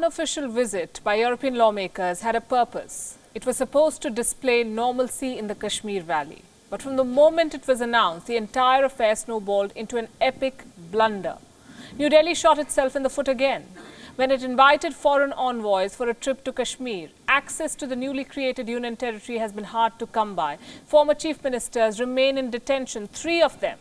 unofficial visit by European lawmakers had a purpose. It was supposed to display normalcy in the Kashmir Valley. But from the moment it was announced, the entire affair snowballed into an epic blunder. New Delhi shot itself in the foot again. When it invited foreign envoys for a trip to Kashmir, access to the newly created union territory has been hard to come by. Former chief ministers remain in detention, 3 of them.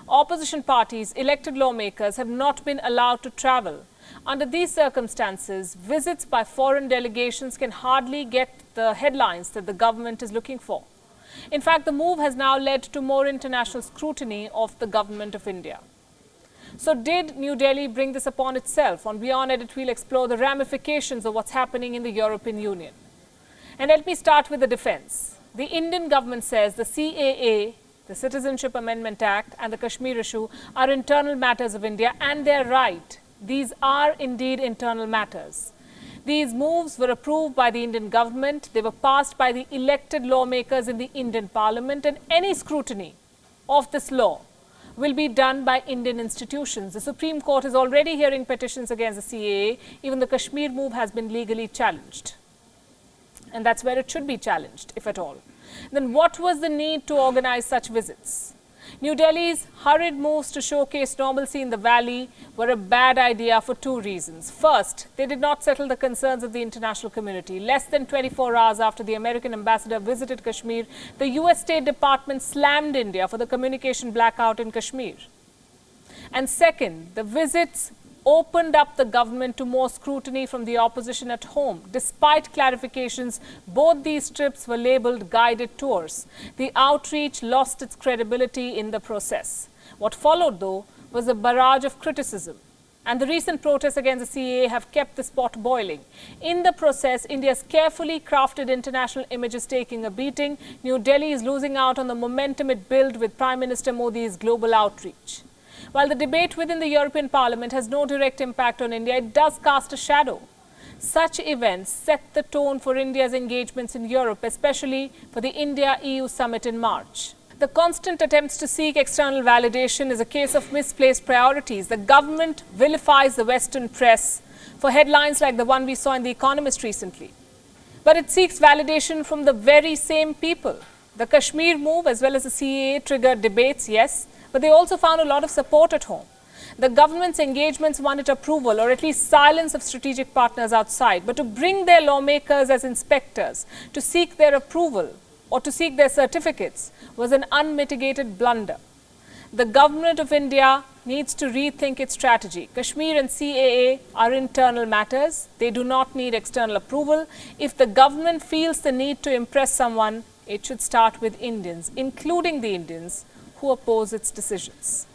Opposition parties, elected lawmakers have not been allowed to travel. Under these circumstances, visits by foreign delegations can hardly get the headlines that the government is looking for. In fact, the move has now led to more international scrutiny of the government of India. So did New Delhi bring this upon itself? On WION Edit, we'll explore the ramifications of what's happening in the European Union. And let me start with the defense. The Indian government says the CAA, the Citizenship Amendment Act, and the Kashmir issue are internal matters of India, and they're right. These are indeed internal matters. These moves were approved by the Indian government. They were passed by the elected lawmakers in the Indian Parliament, and any scrutiny of this law will be done by Indian institutions. The Supreme Court is already hearing petitions against the CAA. Even the Kashmir move has been legally challenged. And that's where it should be challenged, if at all. Then what was the need to organize such visits? New Delhi's hurried moves to showcase normalcy in the valley were a bad idea for 2 reasons. First, they did not settle the concerns of the international community. Less than 24 hours after the American ambassador visited Kashmir, the US State Department slammed India for the communication blackout in Kashmir. And second, the visits opened up the government to more scrutiny from the opposition at home. Despite clarifications, both these trips were labelled guided tours. The outreach lost its credibility in the process. What followed, though, was a barrage of criticism. And the recent protests against the CAA have kept the pot boiling. In the process, India's carefully crafted international image is taking a beating. New Delhi is losing out on the momentum it built with Prime Minister Modi's global outreach. While the debate within the European Parliament has no direct impact on India, it does cast a shadow. Such events set the tone for India's engagements in Europe, especially for the India-EU summit in March. The constant attempts to seek external validation is a case of misplaced priorities. The government vilifies the Western press for headlines like the one we saw in The Economist recently. But it seeks validation from the very same people. The Kashmir move as well as the CAA triggered debates, yes, but they also found a lot of support at home. The government's engagements wanted approval or at least silence of strategic partners outside. But to bring their lawmakers as inspectors, to seek their approval or to seek their certificates was an unmitigated blunder. The government of India needs to rethink its strategy. Kashmir and CAA are internal matters. They do not need external approval. If the government feels the need to impress someone, it should start with Indians, including the Indians who oppose its decisions.